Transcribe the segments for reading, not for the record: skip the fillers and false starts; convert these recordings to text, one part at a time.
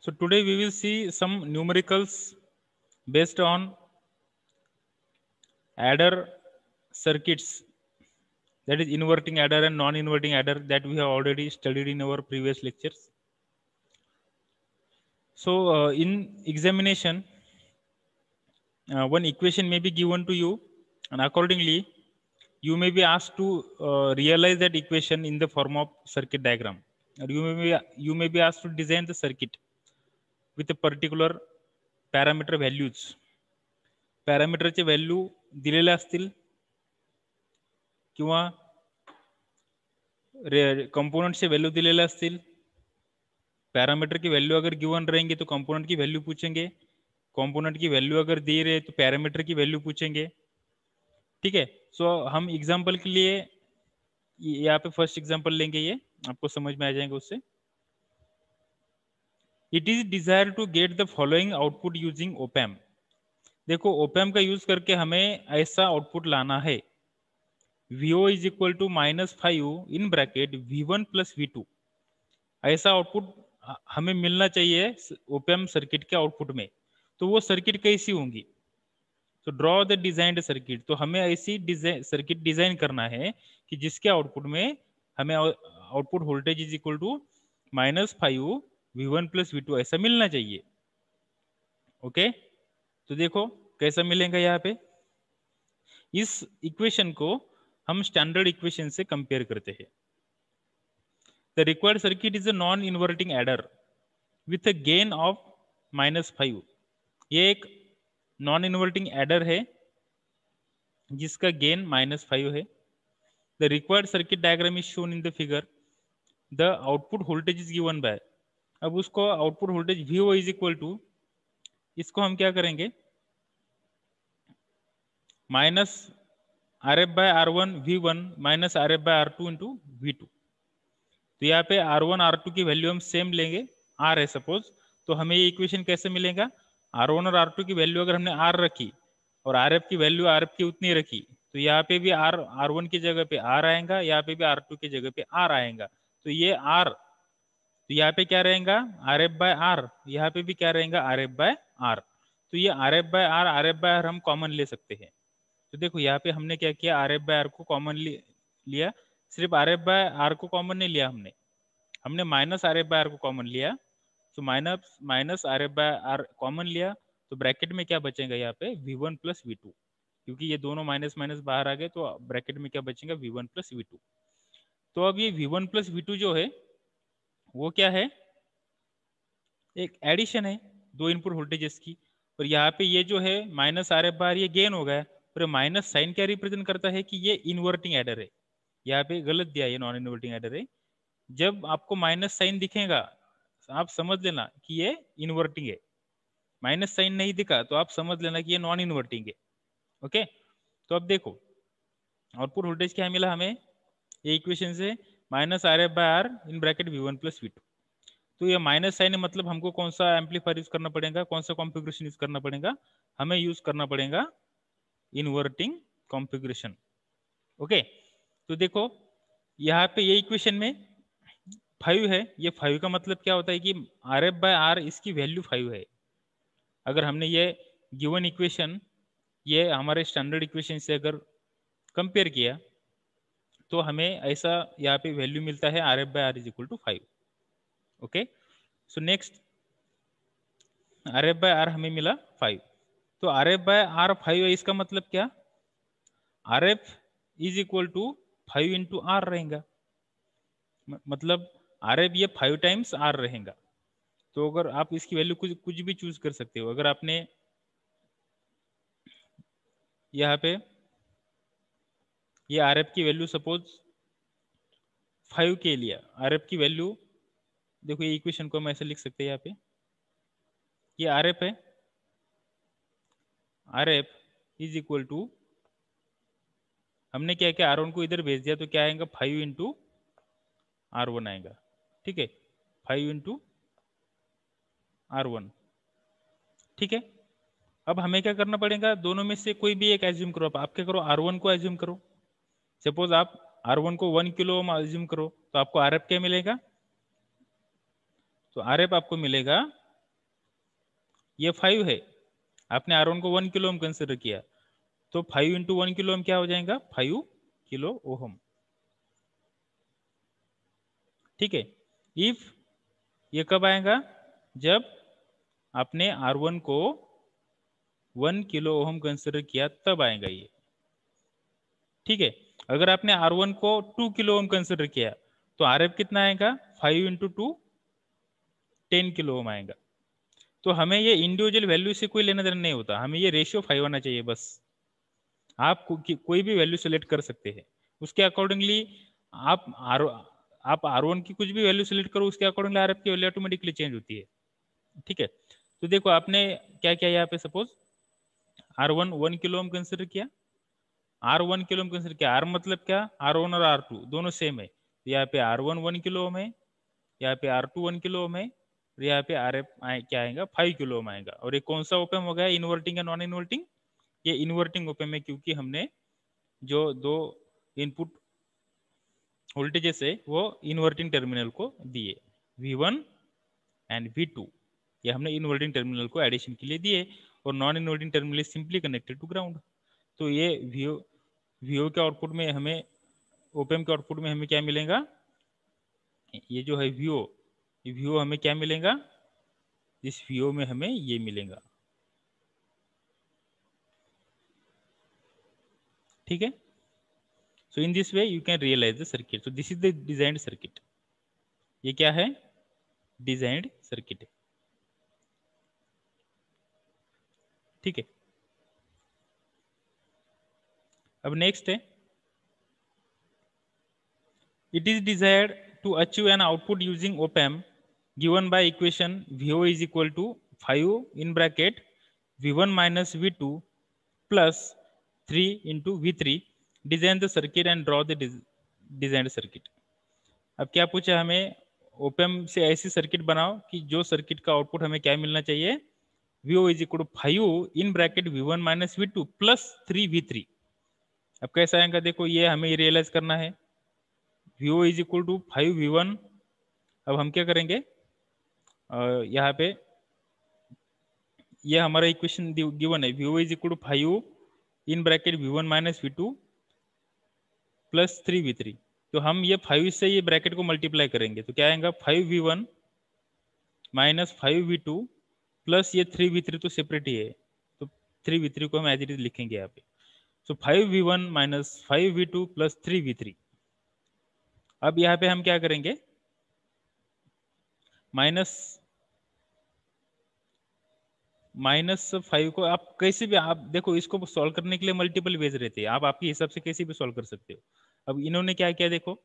So today we will see some numericals based on adder circuits, that is inverting adder and non-inverting adder, that we have already studied in our previous lectures. So in examination, one equation may be given to you, and accordingly you may be asked to realize that equation in the form of circuit diagram, or you may be asked to design the circuit with a particular parameter values. पॅरामीटरचे value दिलेले असतील किंवा components के value दिलेले असतील. Parameter की value अगर given रहेंगे तो कंपोनेंट की वैल्यू पूछेंगे, कंपोनेंट की वैल्यू अगर दे रहे तो पैरामीटर की वैल्यू पूछेंगे. ठीक है. सो हम एग्जांपल के लिए यहाँ पे फर्स्ट एग्जांपल लेंगे, ये आपको समझ में आ जाएंगे उससे. It is desire to get the following output using op amp. देखो ओपैम का यूज करके हमें ऐसा आउटपुट लाना है. VO is equal to -5 in bracket V1 plus V2. ऐसा आउटपुट हमें मिलना चाहिए ओपैम सर्किट के आउटपुट में. तो वो सर्किट कैसी होंगी? तो ड्रॉ द डिजाइन्ड सर्किट. तो हमें ऐसी सर्किट डिजाइन करना है कि जिसके आउटपुट में हमें output voltage is equal to -5 V1 plus V2 ऐसा मिलना चाहिए. ओके. तो देखो कैसा मिलेगा यहाँ पे. इस इक्वेशन को हम स्टैंडर्ड इक्वेशन से कंपेयर करते हैं. The required circuit is a non inverting adder with a gain of -5. ये एक नॉन इन्वर्टिंग एडर है जिसका गेन -5 है. The required circuit diagram is shown in the figure. The output voltage is given by. अब उसको output voltage VO is equal to, इसको हम क्या करेंगे, -RF/R1 V1 -RF/R2 into V2. तो यहाँ पे R1 R2 की वैल्यू हम सेम लेंगे, R है सपोज. तो हमें ये इक्वेशन कैसे मिलेगा? R1 और R2 की वैल्यू अगर हमने R रखी और RF की वैल्यू RF की उतनी रखी, तो यहाँ पे भी R1 की जगह पे R आएगा, यहाँ पे भी R2 की जगह पे R आएगा. तो ये R, तो यहाँ पे क्या रहेगा? RF/R. यहाँ पे भी क्या रहेगा? RF/R. तो ये RF/R हम कॉमन ले सकते हैं. तो देखो यहाँ पे हमने क्या किया, RF/R को कॉमन लिया. सिर्फ RF/R को कॉमन नहीं लिया हमने -RF/R को कॉमन लिया. तो -RF/R कॉमन लिया, तो ब्रैकेट में क्या बचेगा यहाँ पे? V1 plus V2. क्योंकि ये दोनों माइनस माइनस बाहर आ गए, तो ब्रैकेट में क्या बचेगा? V1 plus V2. तो अब ये V1 प्लस V2 जो है वो क्या है? एक एडिशन है दो इनपुट वोल्टेजेस की. और यहाँ पे ये जो है -RF/R ये गेन हो गया. पर माइनस साइन क्या रिप्रेजेंट करता है? कि ये इन्वर्टिंग एडर है. यहाँ पे गलत दिया, ये नॉन इन्वर्टिंग एडर है. जब आपको माइनस साइन दिखेगा आप समझ लेना कि ये इन्वर्टिंग है. माइनस साइन नहीं दिखा तो आप समझ लेना कि ये नॉन इन्वर्टिंग है. ओके. तो अब देखो आउटपुट वोल्टेज क्या मिला हमें ये इक्वेशन से, -RF/R इन ब्रैकेट V1 प्लस V2. तो ये माइनस साइन है, मतलब हमको कौन सा एम्पलीफायर यूज करना पड़ेगा, कौन सा कॉन्फ़िगरेशन यूज करना पड़ेगा? हमें यूज करना पड़ेगा इन्वर्टिंग कॉन्फ़िगरेशन. ओके. तो देखो यहाँ पे ये इक्वेशन में 5 है. ये 5 का मतलब क्या होता है कि RF/R इसकी वैल्यू 5 है. अगर हमने ये गिवन इक्वेशन ये हमारे स्टैंडर्ड इक्वेशन से अगर कंपेयर किया तो हमें ऐसा यहाँ पे वैल्यू मिलता है RF/R is equal to 5. Okay. So next RF/R हमें मिला 5. तो RF/R 5 है, इसका मतलब क्या? RF is equal to 5 into R रहेगा. मतलब RF ये 5 टाइम्स R रहेगा. तो अगर आप इसकी वैल्यू कुछ भी चूज कर सकते हो. अगर आपने यहाँ पे ये RF की वैल्यू सपोज 5 के लिया, RF की वैल्यू देखो, ये इक्वेशन को हम ऐसे लिख सकते हैं. यहाँ पे ये RF है, RF इज इक्वल टू, हमने क्या किया, R1 को इधर भेज दिया तो क्या आएगा? 5 इंटू R1 आएगा. ठीक है. 5 इंटू R1. ठीक है. अब हमें क्या करना पड़ेगा? दोनों में से कोई भी एक एज्यूम करो. आप क्या करो? R1 को एज्यूम करो. सपोज आप R1 को 1 किलो ओम एज्यूम करो, तो आपको RF क्या मिलेगा? तो RF आपको मिलेगा ये 5 है, आपने R1 को 1 किलो ओम कंसिडर किया, तो 5 इंटू 1 किलो ओम क्या हो जाएगा, 5 किलो ओहम। ठीक है, इफ ये कब आएगा, जब आपने R1 को 1 किलो ओहम कंसिडर किया तब आएगा ये। ठीक है, अगर आपने R1 को 2 किलो ओम कंसिडर किया तो RF कितना आएगा, 5 इंटू 2 10 किलो ओम आएगा। तो हमें ये इंडिविजुअल वैल्यू से कोई लेना देना नहीं होता, हमें ये रेशियो 5 आना चाहिए बस। आप कोई भी वैल्यू सेलेक्ट कर सकते हैं, उसके अकॉर्डिंगली आप R1 की कुछ भी वैल्यू सेलेक्ट करो, उसके अकॉर्डिंगली RF की वैल्यू ऑटोमेटिकली चेंज होती है। ठीक है, तो देखो आपने क्या किया यहाँ पे, suppose R1 1 kilo ohm consider किया, R1 किलो ओम कंसिडर किया, R मतलब क्या, R1 और R2 दोनों सेम है, तो यहाँ पे R1 1 किलो ओम है, यहाँ पे R2 1 किलो ओम है, और यहाँ पे RF क्या आएगा, 5 किलो ओम आएगा। और ये कौन सा ओपम हो गया, इन्वर्टिंग या नॉन इन्वर्टिंग, ये इन्वर्टिंग ओपम है, क्योंकि हमने जो दो इनपुट वोल्टेजेस है वो इन्वर्टिंग टर्मिनल को दिए, V1 एंड V2, ये हमने इन्वर्टिंग टर्मिनल को एडिशन के लिए दिए, और non inverting terminal is simply connected to ground. तो ये वीओ के आउटपुट में हमें, ओपम के आउटपुट में हमें क्या मिलेगा, ये जो है वीओ हमें क्या मिलेगा, इस वीओ में हमें ये मिलेगा। ठीक है, so in this way you can realise the circuit. So this is the designed circuit, ये क्या है, डिजाइंड सर्किट है। ठीक है, अब नेक्स्ट है, it is desired to achieve an output using op-amp given by equation vo is equal to 5 in bracket v1 minus v2 plus 3 into v3, design the circuit and draw the designed circuit। अब क्या पूछा हमें, op-amp से ऐसी circuit बनाओ कि जो circuit का आउटपुट हमें क्या मिलना चाहिए, vo is equal to 5 in bracket v1 minus v2 plus 3v3। अब कैसा आएगा, देखो ये हमें रियलाइज करना है, vo is equal to 5v1। अब हम क्या करेंगे, यहाँ पे ये हमारा इक्वेशन गिवन है, vo is equal to 5 in bracket v1 minus v2 plus 3v3। तो हम ये 5 से ये ब्रैकेट को मल्टीप्लाई करेंगे तो क्या आएगा, 5v1 माइनस 5v2 प्लस ये 3v3 तो सेपरेट ही है, तो 3v3 को हम एज इट इज लिखेंगे यहाँ पे। सो 5v1 minus 5v2 plus 3v3। अब यहाँ पे हम क्या करेंगे, माइनस 5 को आप कैसे भी, आप देखो इसको सॉल्व करने के लिए मल्टीपल वेज रहते हैं, आप आपके हिसाब से कैसे भी सॉल्व कर सकते हो। अब इन्होंने क्या किया, देखो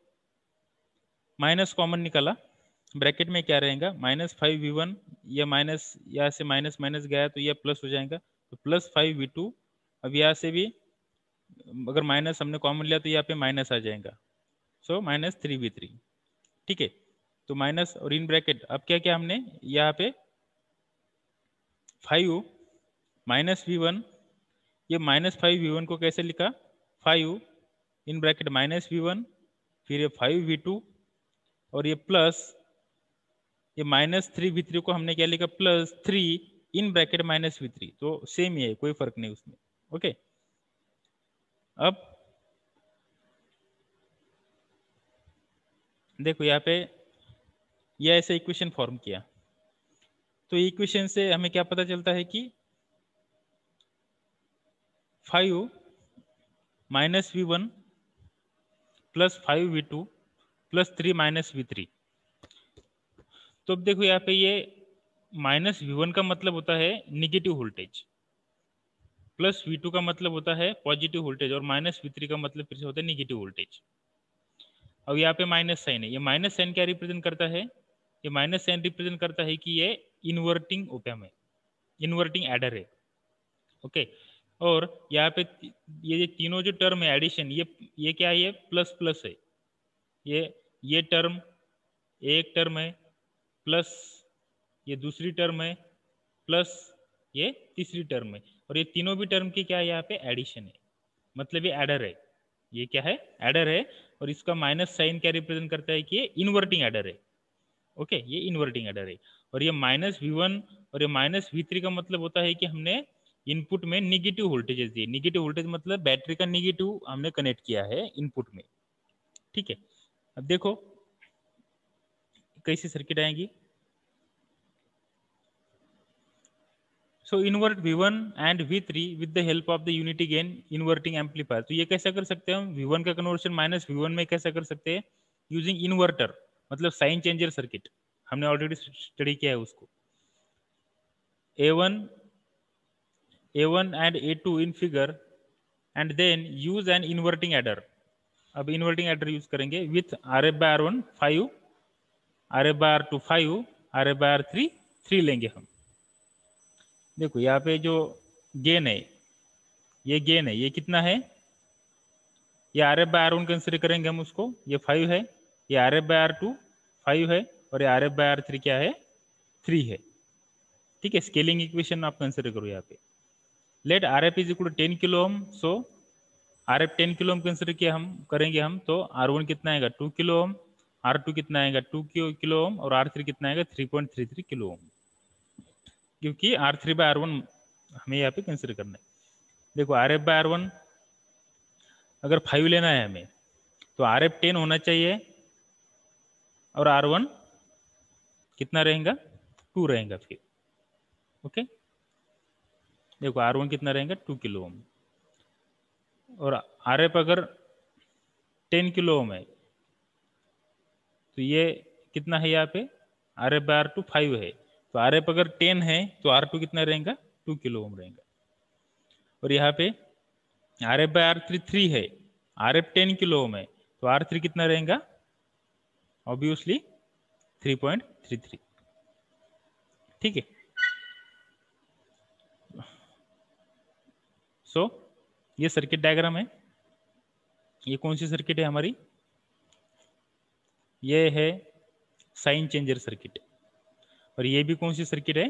माइनस कॉमन निकाला, ब्रैकेट में क्या रहेगा, -5v1, या माइनस यहाँ से माइनस माइनस गया तो यह प्लस हो जाएगा, तो प्लस 5v2। अब यहाँ से भी अगर माइनस हमने कॉमन लिया तो यहाँ पे माइनस आ जाएगा, सो -3v3। ठीक है, तो माइनस और इन ब्रैकेट, अब क्या क्या हमने यहाँ पे 5 माइनस v1, ये -5v1 को कैसे लिखा, 5 इन ब्रैकेट -v1, फिर ये 5v2, और ये प्लस ये -3v3 को हमने क्या लिखा, +3 इन ब्रैकेट -v3। तो सेम ही है, कोई फर्क नहीं उसमें। ओके, अब देखो यहाँ पे ये ऐसे इक्वेशन फॉर्म किया, तो इक्वेशन से हमें क्या पता चलता है कि 5 minus v1 plus 5v2 plus 3 -v3। तो अब देखो यहाँ पे ये -v1 का मतलब होता है निगेटिव वोल्टेज, प्लस v2 का मतलब होता है पॉजिटिव वोल्टेज, और -v3 का मतलब फिर से होता है निगेटिव वोल्टेज। अब यहाँ पे माइनस साइन है, ये माइनस साइन क्या रिप्रेजेंट करता है, ये माइनस साइन रिप्रेजेंट करता है कि ये इन्वर्टिंग ओपैम्प है, इन्वर्टिंग एडर है। ओके, और यहाँ पे ये तीनों जो टर्म है एडिशन, ये क्या है, ये प्लस प्लस है, ये टर्म एक टर्म है, प्लस ये दूसरी टर्म है, प्लस ये तीसरी टर्म है, और ये तीनों भी टर्म की क्या है, यहाँ पे एडिशन है, मतलब ये एडर है, ये क्या है, एडर है। और इसका माइनस साइन क्या रिप्रेजेंट करता है कि ये इन्वर्टिंग एडर है। ओके, ये इन्वर्टिंग एडर है, और ये -v1 और ये -V3 का मतलब होता है कि हमने इनपुट में निगेटिव वोल्टेजेस दिए। निगेटिव वोल्टेज मतलब बैटरी का निगेटिव हमने कनेक्ट किया है इनपुट में। ठीक है, अब देखो कैसी सर्किट आएंगी। So invert V1 and V3 with the help of the unity gain inverting amplifier. तो ये कैसा कर सकते हैं हम, V1 का कन्वर्शन -V1 में कैसा कर सकते हैं, यूजिंग इन्वर्टर, मतलब साइन चेंजर सर्किट। हमने ऑलरेडी स्टडी किया है उसको। A1 and A2 in figure and then use an inverting adder। अब इन्वर्टिंग एडर यूज करेंगे with RF by R1 5, RF by R2 5, RF by R3 3 लेंगे हम। देखो यहाँ पे जो गेन है, ये गेन है, ये कितना है, ये RF by R1 कंसिडर करेंगे हम उसको, ये 5 है, ये RF by R2 5 है, और ये RF by R3 क्या है, 3 है। ठीक है, स्केलिंग इक्वेशन आप कंसिडर करो यहाँ पे। Let RF is equal to 10 kilo ohm. So RF 10 kilo ohm consider किया हम करेंगे हम, तो R1 कितना आएगा 2 किलो ओम, R2 कितना आएगा 2 किलो ओम, और R3 कितना आएगा 3.33 किलो ओम, क्योंकि R3 by R1 हमें यहाँ पे कंसिडर करना है। देखो RF by R1 अगर 5 लेना है हमें, तो RF 10 होना चाहिए, और R1 कितना रहेगा 2 रहेगा फिर। ओके, देखो R1 कितना रहेगा 2 किलो ओम, और RF अगर 10 किलो ओम है, तो ये कितना है यहाँ पे, RF by R2 5 है, तो RF अगर 10 है तो R2 कितना रहेगा 2 किलो ओम रहेगा। और यहाँ पे RF by R3 3 है, RF 10 किलो ओम है, तो R3 कितना रहेगा, ऑब्वियसली 3.33। ठीक है, सो ये सर्किट डायग्राम है। ये कौन सी सर्किट है हमारी, ये है साइन चेंजर सर्किट। और ये भी कौन सी सर्किट है,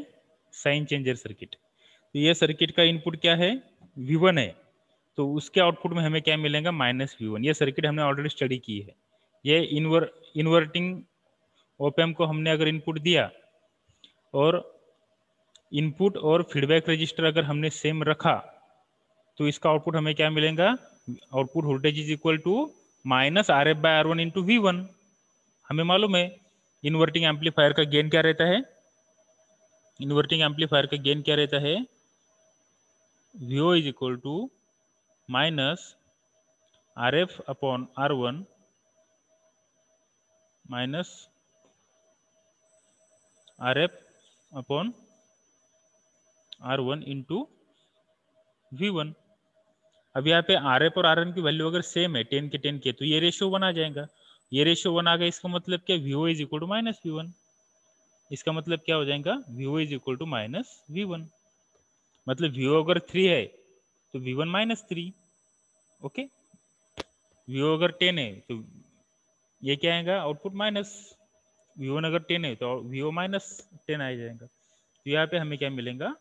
साइन चेंजर सर्किट। तो ये सर्किट का इनपुट क्या है, V1 है, तो उसके आउटपुट में हमें क्या मिलेगा, -V1। ये सर्किट हमने ऑलरेडी स्टडी की है। ये इन्वर्टिंग ओपैम्प को हमने अगर इनपुट दिया, और इनपुट और फीडबैक रजिस्टर अगर हमने सेम रखा, तो इसका आउटपुट हमें क्या मिलेगा, output voltage is equal to -RF by R1 into V1। हमें मालूम है इन्वर्टिंग एम्पलीफायर का गेन क्या रहता है, इन्वर्टिंग एम्पलीफायर का गेन क्या रहता है, VO is equal to -RF upon R1 minus RF upon R1 into V1। अब यहाँ पे RF और R1 की वैल्यू अगर सेम है 10 के 10 के, तो ये रेशियो 1 आ जाएगा। ये रेशियो 1 आ गया, इसका मतलब क्या, VO is equal to -V1। इसका मतलब क्या हो जाएगा, VO is equal to -V1। मतलब VO अगर 3 है तो V1 -3। ओके, VO अगर 10 है तो ये क्या आएगा, आउटपुट माइनस। V1 अगर 10 है तो VO -10 आ जाएगा। तो यहाँ पे हमें क्या मिलेगा,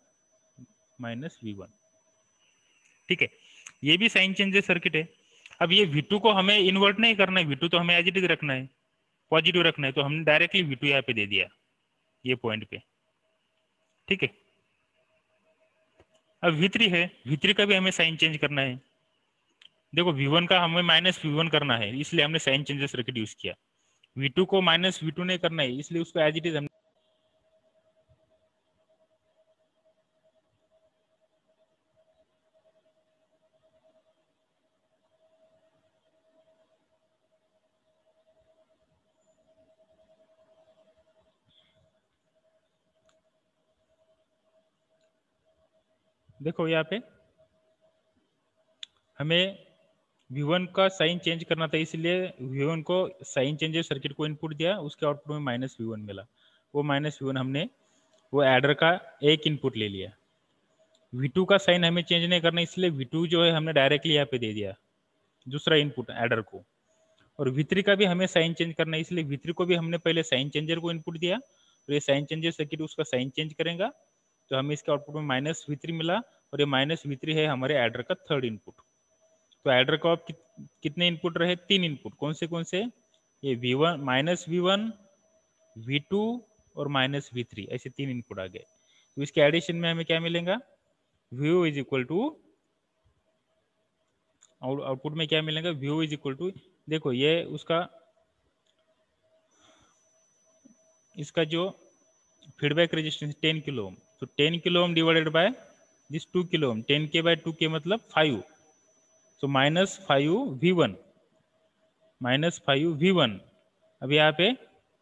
-V1। ठीक है, ये भी साइन चेंजर सर्किट है। अब ये V2 को हमें इन्वर्ट नहीं करना है, V2 तो हमें एज इट इज रखना है, पॉजिटिव रखना है, तो हमने डायरेक्टली V2 यहाँ पे दे दिया ये पॉइंट पे। ठीक है, अब V3 है, V3 का भी हमें साइन चेंज करना है। देखो V1 का हमें -V1 करना है, इसलिए हमने साइन चेंजर सर्किट यूज किया। V2 को -V2 नहीं करना है, इसलिए उसको एज इट इज हमने। देखो यहाँ पे हमें V1 का साइन चेंज करना था, इसलिए V1 को साइन चेंजर सर्किट को इनपुट दिया, उसके आउटपुट में -V1 मिला। वो -V1 हमने वो एडर का एक इनपुट ले लिया। V2 का साइन हमें चेंज नहीं करना, इसलिए V2 जो है हमने डायरेक्टली यहाँ पे दे दिया दूसरा इनपुट एडर को। और V3 का भी हमें साइन चेंज करना है, इसलिए V3 को भी हमने पहले साइन चेंजर को इनपुट दिया, तो ये साइन चेंजर सर्किट उसका साइन चेंज करेगा, तो हमें इसके आउटपुट में -V3 मिला, और ये -V3 है हमारे एडर का थर्ड इनपुट। तो एडर का कितने इनपुट रहे, 3 इनपुट। कौन से, ये V1 -V1 V2 और -V3, ऐसे 3 इनपुट आ गए। तो इसके एडिशन में हमें क्या मिलेगा, VO is equal to, output में क्या मिलेगा, VO इज इक्वल टू, देखो ये उसका, इसका जो फीडबैक रेजिस्टेंस 10 किलो ओम, तो 10 kilo ohm divided by this 2 kilo ohm, 10K by 2K मतलब 5, तो -5 V1, -5 V1। अब यहाँ पे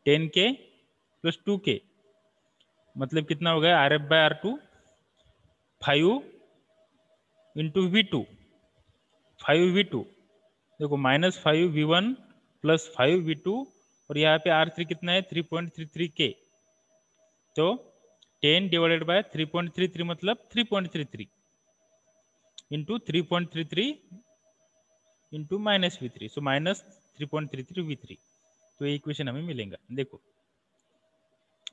10K प्लस 2K मतलब कितना हो गया, RF bye R2 5 into V2, 5V2, देखो -5V1 प्लस 5V2, और यहाँ पे R3 कितना है 3.33K, तो 10 डिवाइडेड बाय 3.33 मतलब 3.33 इंटू 3.33 इंटू -V3, सो -3.33 V3, तो ये इक्वेशन हमें मिलेगा। देखो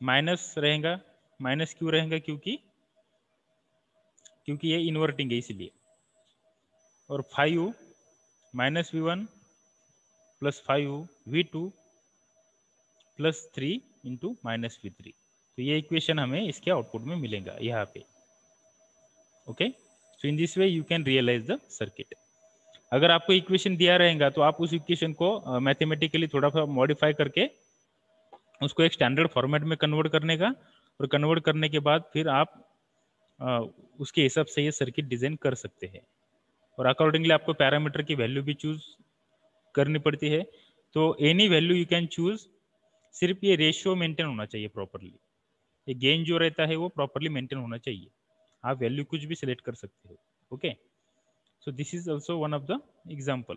माइनस रहेगा, माइनस क्यों रहेगा, क्योंकि ये इन्वर्टिंग है इसलिए, और 5 -V1 plus 5V2 plus 3 into -V3, तो ये इक्वेशन हमें इसके आउटपुट में मिलेगा यहाँ पे। Okay, so in this way you can realise the circuit. अगर आपको इक्वेशन दिया रहेगा तो आप उस इक्वेशन को मैथमेटिकली थोड़ा सा मॉडिफाई करके उसको एक स्टैंडर्ड फॉर्मेट में कन्वर्ट करने का, और कन्वर्ट करने के बाद फिर आप उसके हिसाब से ये सर्किट डिजाइन कर सकते हैं, और अकॉर्डिंगली आपको पैरामीटर की वैल्यू भी चूज करनी पड़ती है। तो any value you can choose, सिर्फ ये रेशियो मेंटेन होना चाहिए प्रॉपरली, ये गेन जो रहता है वो प्रॉपरली मेंटेन होना चाहिए, आप वैल्यू कुछ भी सिलेक्ट कर सकते हो। Okay, so this is also one of the example.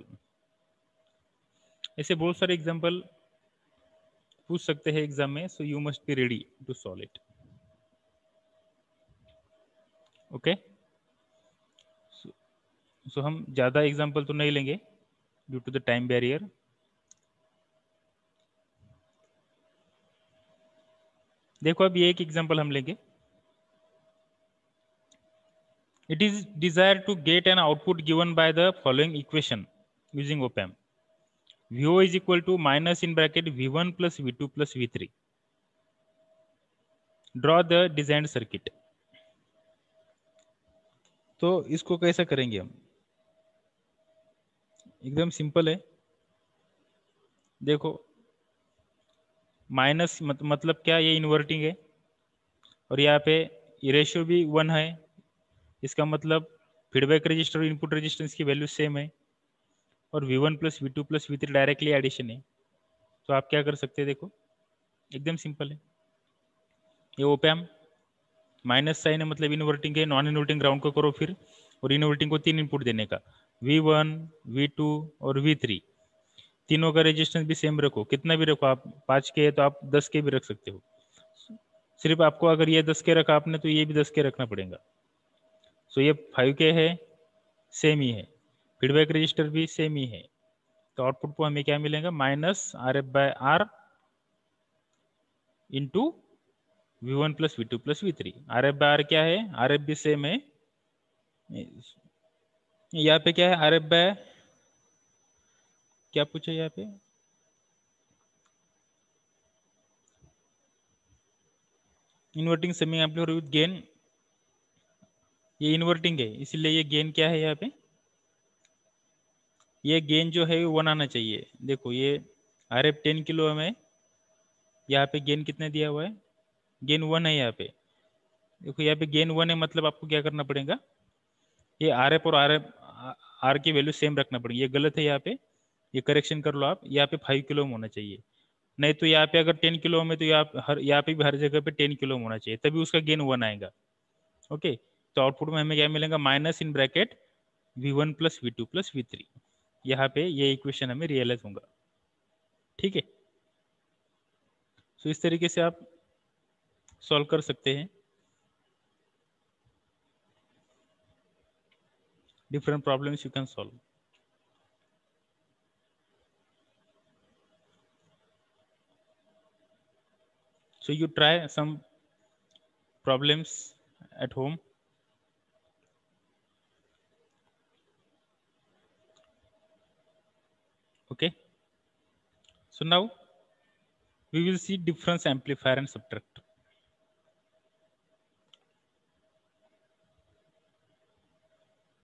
ऐसे बहुत सारे एग्जाम्पल पूछ सकते हैं एग्जाम में, so you must be ready to solve it. Okay, so हम ज़्यादा एग्जाम्पल तो नहीं लेंगे due to the time barrier. देखो अब ये एक एग्जाम्पल हम लेंगे। It is desire to get an output given by the following equation using op amp, VO is equal to minus in bracket V1 plus V2 plus V3, draw the design circuit. तो इसको कैसा करेंगे हम, एकदम simple है। देखो minus मतलब क्या, ये इन्वर्टिंग है, और यहाँ पे रेशियो भी 1 है, इसका मतलब फीडबैक रजिस्टर और इनपुट रेजिस्टेंस की वैल्यू सेम है, और V1 plus V2 plus V3 directly addition है। तो आप क्या कर सकते हैं, देखो एकदम सिंपल है, ये ओपैम्प माइनस साइन है मतलब इनवर्टिंग है, नॉन इनवर्टिंग ग्राउंड को करो फिर, और इनवर्टिंग को 3 इनपुट देने का, V1 V2 और V3, तीनों का रेजिस्टेंस भी सेम रखो, कितना भी रखो आप, 5 के है तो आप 10 के भी रख सकते हो, सिर्फ आपको अगर ये 10 के रखा आपने तो ये भी 10 के रखना पड़ेगा। सो ये 5 के है, सेम ही है, फीडबैक रजिस्टर भी सेम ही है, तो आउटपुट को हमें क्या मिलेगा, -RF/R into V1 plus V2 plus V3। RF/R क्या है, RF भी सेम है, यहाँ पे क्या है, RF/, क्या पूछा यहाँ पे, inverting semi amplifier with gain, ये इन्वर्टिंग है इसीलिए ये गेन क्या है, यहाँ पे ये गेन जो है वो 1 आना चाहिए। देखो ये RF 10 किलो में, यहाँ पे गेन कितने दिया हुआ है, गेन 1 है यहाँ पे। देखो यहाँ पे गेन 1 है मतलब आपको क्या करना पड़ेगा, ये RF और R की वैल्यू सेम रखना पड़ेगी, ये गलत है यहाँ पे, ये करेक्शन कर लो आप, यहाँ पे 5 किलो होना चाहिए, नहीं तो यहाँ पे अगर 10 किलो में तो यहाँ पे भी हर जगह पे 10 किलो होना चाहिए, तभी उसका गेन 1 आएगा। ओके, तो आउटपुट में हमें क्या मिलेगा, माइनस इन bracket V1 plus V2 plus V3, यहाँ पे ये इक्वेशन हमें रियलाइज होगा। ठीक है, सो इस तरीके से आप सॉल्व कर सकते हैं different problems you can solve. So you try some problems at home. Okay, so now we will see difference amplifier and subtractor.